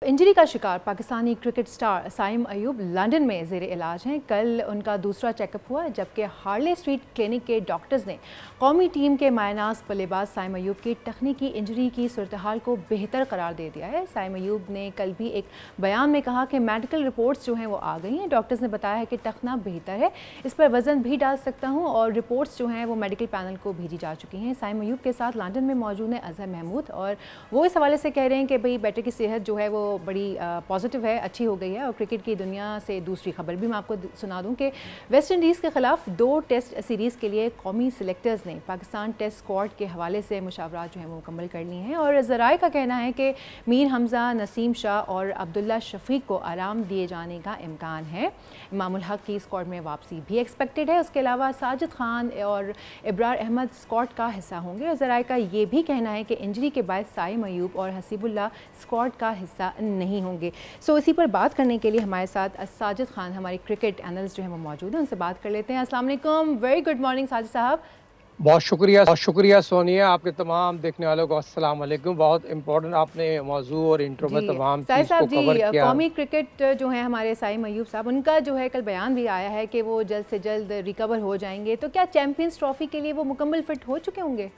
Injury का शिकार Pakistani cricket star Saim Ayub London में ज़ेर इलाज हैं। कल उनका दूसरा चेकअप हुआ जबकि हार्ले स्ट्रीट क्लिनिक के डॉक्टर्स ने कौमी टीम के मायनाज बल्लेबाज साइम अयूब की तकनीकी इंजरी की सूरत हाल को बेहतर करार दे दिया है। साइम अयूब ने कल भी एक बयान में कहा कि मेडिकल रिपोर्ट्स जो हैं वो आ गई हैं। डॉक्टर्स ने बताया है कि टखना बेहतर है, इस पर वज़न भी डाल सकता हूँ और रिपोर्ट्स जो हैं वो मेडिकल पैनल को भेजी जा चुकी हैं। साइम अयूब के साथ लंदन में मौजूद हैं अजहर महमूद और वो इस हवाले से कह रहे हैं कि भाई बेटे की सेहत जो है वो बड़ी पॉजिटिव है, अच्छी हो गई है। और क्रिकेट की दुनिया से दूसरी खबर भी मैं आपको सुना दूं कि वेस्ट इंडीज़ के ख़िलाफ़ 2 टेस्ट सीरीज़ के लिए कौमी सिलेक्टर्स ने पाकिस्तान टेस्ट स्क्वाड के हवाले से मुशावरात जो हैं वो मुकम्मल कर ली हैं। और ज़राए का कहना है कि मीर हमज़ा, नसीम शाह और अब्दुल्ला शफीक को आराम दिए जाने का इम्कान है। इमामुल हक की स्क्वाड में वापसी भी एक्सपेक्टेड है। उसके अलावा साजिद खान और इब्रार अहमद स्क्वाड का हिस्सा होंगे। और ज़राए का ये भी कहना है कि इंजरी के बाद साइम अयूब और हसीबुल्ला स्क्वाड का हिस्सा नहीं होंगे। सो इसी पर बात करने के लिए हमारे साथ साजिद खान, हमारे क्रिकेट एनालिस्ट जो हैं वो मौजूद हैं, उनसे बात कर लेते हैं। अस्सलाम वालेकुम, वेरी गुड मॉर्निंग साजिद साहब। बहुत शुक्रिया सोनिया, आपके तमाम देखने वालों को अस्सलाम वालेकुम। बहुत इंपॉर्टेंट आपने मौजू और इंट्रो में तमाम चीज़ को कवर किया। कौमी क्रिकेट जो है हमारे साइम अयूब साहब, उनका जो है कल बयान भी आया है कि वो जल्द से जल्द रिकवर हो जाएंगे। तो क्या चैंपियंस ट्रॉफी के लिए वो मुकम्मल फिट हो चुके होंगे?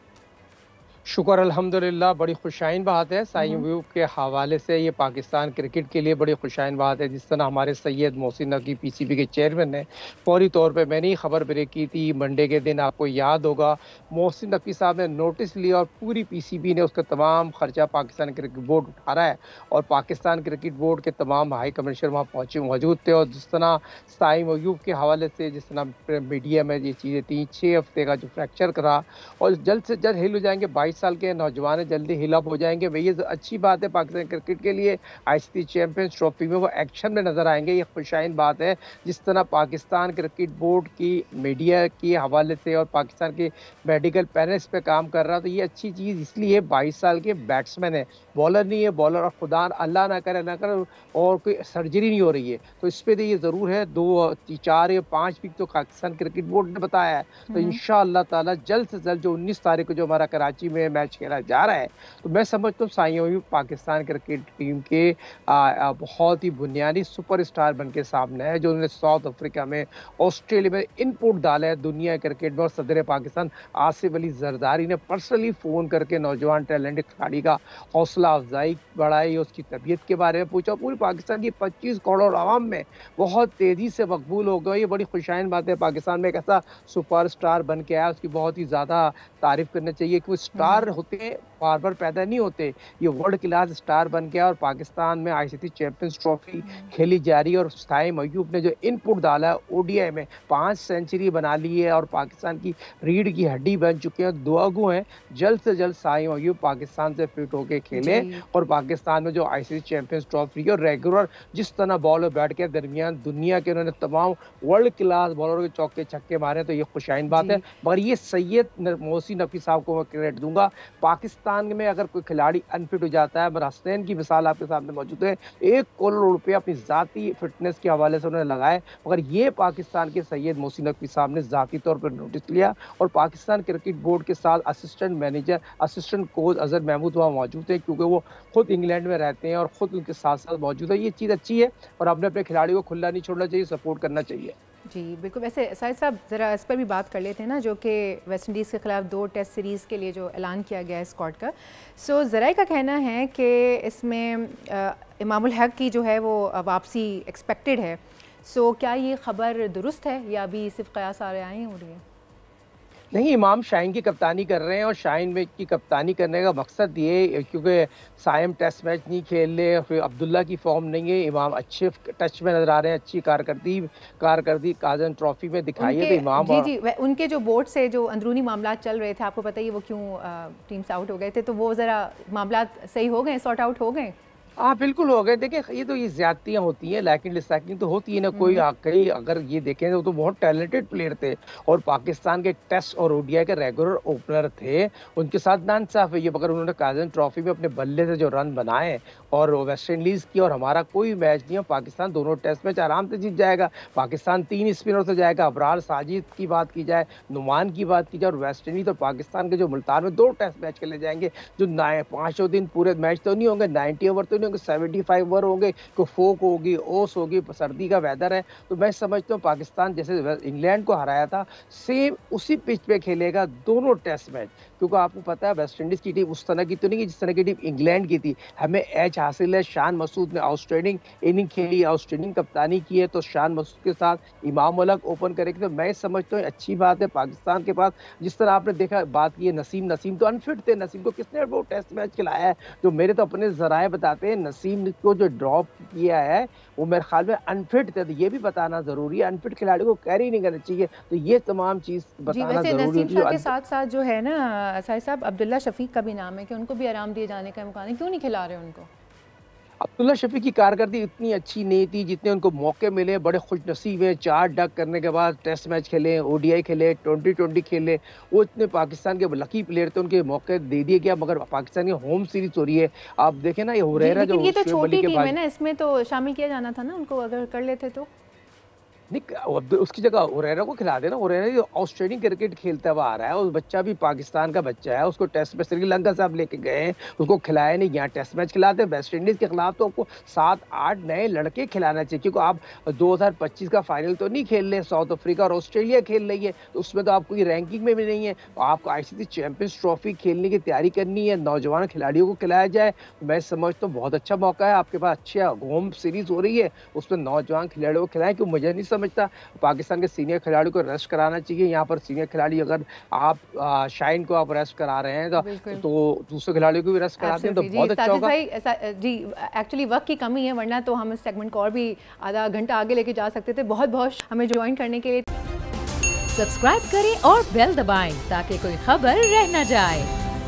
शुक्र अल्हम्दुलिल्लाह, बड़ी खुशाइन बात है। साइम अयूब के हवाले से ये पाकिस्तान क्रिकेट के लिए बड़ी खुशाइन बात है। जिस तरह हमारे सैयद मोहसिन नकवी पीसीबी के चेयरमैन ने फौरी तौर पे मैंने ही खबर ब्रेक की थी मंडे के दिन, आपको याद होगा। मोहसिन नकवी साहब ने नोटिस लिया और पूरी पीसीबी ने उसका तमाम खर्चा पाकिस्तान क्रिकेट बोर्ड उठा रहा है और पाकिस्तान क्रिकेट बोर्ड के तमाम हाई कमिश्नर वहाँ पहुँचे मौजूद थे। और जिस तरह साइम अयूब के हवाले से जिस तरह मीडिया में ये चीज़ें थी, 6 हफ्ते का जो फ्रैक्चर करा और जल्द से जल्द हिल हो जाएंगे। 22 साल के नौजवान जल्दी हिलअप हो जाएंगे। भाई ये अच्छी बात है पाकिस्तान क्रिकेट के लिए। आईसीसी चैंपियंस ट्रॉफी में वो एक्शन में नजर आएंगे, ये खुशाइन बात है। जिस तरह पाकिस्तान क्रिकेट बोर्ड की मीडिया के हवाले से और पाकिस्तान के मेडिकल पैनल इस पे काम कर रहा, तो ये अच्छी चीज़ इसलिए 22 साल के बैट्समैन है, बॉलर नहीं है। बॉलर और खुदा अल्लाह ना करे और कोई सर्जरी नहीं हो रही है, तो इस पर तो ये ज़रूर है 2, 4 या 5 वीक तो पाकिस्तान क्रिकेट बोर्ड ने बताया है। तो इंशाअल्लाह ताला जल्द से जल्द जो 19 तारीख को जो हमारा कराची में मैच खेला जा रहा है, तो मैं समझता हूँ साइम अयूब पाकिस्तान क्रिकेट टीम के बहुत ही बुनियादी सुपरस्टार बन के सामने है। जो उन्होंने साउथ अफ्रीका में, ऑस्ट्रेलिया में इनपुट डाला है दुनिया क्रिकेट में। और सदर पाकिस्तान आसिफ अली जरदारी ने पर्सनली फ़ोन करके नौजवान टैलेंटेड खिलाड़ी का हौसला अफजाई बढ़ाई, उसकी तबीयत के बारे में पूछा। पूरी पाकिस्तान की 25 करोड़ आवाम में बहुत तेज़ी से मकबूल हो गया। ये बड़ी खुशाइन बात है। पाकिस्तान में एक ऐसा सुपरस्टार बन के आया, उसकी बहुत ही ज़्यादा तारीफ करना चाहिए कि वो स्टार होते बार बार पैदा नहीं होते, ये वर्ल्ड क्लास स्टार बन गया। और पाकिस्तान में आईसीसी चैंपियंस ट्रॉफी खेली जा रही है और साइम अयूब ने जो इनपुट डाला है ओडीआई में 5 सेंचुरी बना ली है और पाकिस्तान की रीढ़ की हड्डी बन चुके हैं। दुआगो हैं जल्द से जल्द साइम अयूब पाकिस्तान से फिट होकर खेले और पाकिस्तान में जो आईसीसी चैंपियंस ट्रॉफी और रेगुलर जिस तरह बॉल बैठ के दरमियान दुनिया के उन्होंने तमाम वर्ल्ड क्लास बॉलरों के चौके छक्के मारे, तो ये खुशाइन बात है। मगर ये सैयद मोहसिन नकवी साहब को मैं क्रेडिट दूंगा। पाकिस्तान में अगर कोई खिलाड़ी अनफिट हो जाता है, हसनैन की मिसाल आपके सामने मौजूद है, 1 करोड़ रुपए अपनी जाती फिटनेस के हवाले से उन्होंने लगाए। मगर ये पाकिस्तान के सैयद मोहसिन नकवी साहब ने जाती तौर पर नोटिस लिया और पाकिस्तान क्रिकेट बोर्ड के साथ assistant manager, assistant coach Azhar Mahmood वहाँ मौजूद है, क्योंकि वो खुद इंग्लैंड में रहते हैं और खुद उनके साथ साथ मौजूद है। ये चीज़ अच्छी है और हमने अपने खिलाड़ियों को खुला नहीं छोड़ना चाहिए, सपोर्ट करना चाहिए। जी बिल्कुल। वैसे साहिद साहब ज़रा इस पर भी बात कर लेते हैं ना, जो कि वेस्ट इंडीज़ के ख़िलाफ़ 2 टेस्ट सीरीज़ के लिए जो ऐलान किया गया है स्क्वाड का। सो ज़राए का कहना है कि इसमें इमामुल हक की जो है वो वापसी एक्सपेक्टेड है। सो क्या ये खबर दुरुस्त है या अभी सिर्फ कयास आ रहे हो रही है? नहीं, इमाम शाहीन की कप्तानी कर रहे हैं और शाहीन में की कप्तानी करने का मकसद ये, क्योंकि साइम टेस्ट मैच नहीं खेल रहे, फिर अब्दुल्ला की फॉर्म नहीं है, इमाम अच्छे टच में नजर आ रहे हैं, अच्छी कारकर्दगी काजन ट्रॉफी में दिखाई है। तो इमाम जी उनके जो बोर्ड से जो अंदरूनी मामला चल रहे थे, आपको पता ही वो क्यों टीम से आउट हो गए थे, तो वो ज़रा मामला सही हो गए, सॉर्ट आउट हो गए? हाँ बिल्कुल हो गए। देखिए ये तो ये ज्यादतियाँ होती हैं, लैकिन डिसलैकिंग तो होती है ना। कोई कई अगर ये देखें तो बहुत टैलेंटेड प्लेयर थे और पाकिस्तान के टेस्ट और ओडीआई के रेगुलर ओपनर थे, उनके साथ नाइंसाफ है ये। मगर उन्होंने काजन ट्रॉफी में अपने बल्ले से जो रन बनाए और वेस्ट इंडीज़ की और हमारा कोई मैच नहीं है, पाकिस्तान दोनों टेस्ट मैच आराम से जीत जाएगा। पाकिस्तान 3 स्पिनर से जाएगा। अबरार साजिद की बात की जाए, नुमान की बात की जाए और वेस्ट इंडीज़ और पाकिस्तान के जो मुल्तान में 2 टेस्ट मैच खेले जाएंगे, जो 5 दिन पूरे मैच तो नहीं होंगे, 90 ओवर तो नहीं में 75 ओवर होंगे, कोई फोक होगी, ओस होगी, सर्दी का वेदर है। तो मैं समझता हूँ पाकिस्तान जैसे इंग्लैंड को हराया था, सेम उसी पिच पे खेलेगा दोनों टेस्ट मैच, क्योंकि आपको पता है वेस्ट इंडीज की टीम उस तरह की तो नहीं जिस तरह की टीम इंग्लैंड की थी। हमें एज हासिल है, शान मसूद ने आउटस्टैंडिंग इनिंग खेली, आउटस्टैंडिंग कप्तानी की है, तो शान मसूद के साथ इमाम उल-हक ओपन करेंगे। तो मैं समझता हूँ अच्छी बात है पाकिस्तान के पास। जिस तरह आपने देखा, बात की है नसीम तो अनफिट थे। नसीम को किसने वो टेस्ट मैच खिलाया है? जो मेरे तो अपने जराए बताते हैं, नसीम को जो ड्रॉप किया है वो मेरे ख्याल में अनफिट थे। तो ये भी बताना जरूरी है, अनफिट खिलाड़ी को कैरी नहीं करना चाहिए। तो ये तमाम चीज बताना जरूरी है। नसीम शाह के साथ साथ जो है ना साहिब साहब, अब्दुल्ला शफीक का भी नाम है कि उनको भी आराम दिए जाने का इम्कान है, क्यों नहीं खिला रहे उनको? अब्दुल्ला शफीक की कारकर्दगी इतनी अच्छी नहीं थी, जितने उनको मौके मिले बड़े खुशनसीब हैं। 4 डक करने के बाद टेस्ट मैच खेले, ओडीआई खेले, 2020 खेले। वो इतने पाकिस्तान के लकी प्लेयर थे, उनके मौके दे दिए गया। मगर पाकिस्तान की होम सीरीज हो रही है, आप देखें ना, ये हुरैरा जो ये तो छोटी टीम है ना, इसमें तो शामिल किया जाना था ना उनको, अगर कर लेते तो। नहीं, उसकी जगह हुरैरा को खिला देना। हुरैरा ऑस्ट्रेलियन क्रिकेट खेलता हुआ आ रहा है, उस बच्चा भी पाकिस्तान का बच्चा है। उसको टेस्ट में श्रीलंका से आप लेके गए हैं, उसको खिलाया नहीं। यहाँ टेस्ट मैच खिलाते हैं। वेस्ट इंडीज के खिलाफ तो आपको 7-8 नए लड़के खिलाना चाहिए, क्योंकि आप 2025 का फाइनल तो नहीं खेल रहे। साउथ अफ्रीका और ऑस्ट्रेलिया खेल रही है, तो उसमें तो आपको रैंकिंग में भी नहीं है। आपको आईसीसी चैंपियंस ट्रॉफी खेलने की तैयारी करनी है, नौजवान खिलाड़ियों को खिलाया जाए। मैं समझता हूँ बहुत अच्छा मौका है आपके पास। अच्छी होम सीरीज हो रही है, उसमें नौजवान खिलाड़ियों को खिलाएं। क्यों मुझे नहीं समझता पाकिस्तान के सीनियर खिलाड़ी को रेस्ट कराना चाहिए। यहाँ पर सीनियर खिलाड़ी, अगर आप शाइन को आप रेस्ट करा रहे हैं तो दूसरे खिलाड़ियों को भी रेस्ट कराते हैं तो बहुत अच्छा होगा। जी, एक्चुअली वक्त की कमी है, वरना तो हम इस सेगमेंट को और भी आधा घंटा आगे लेके जा सकते थे। बहुत बहुत हमें ज्वाइन करने के लिए सब्सक्राइब करें और बेल दबाएं ताकि कोई खबर रह न जाए।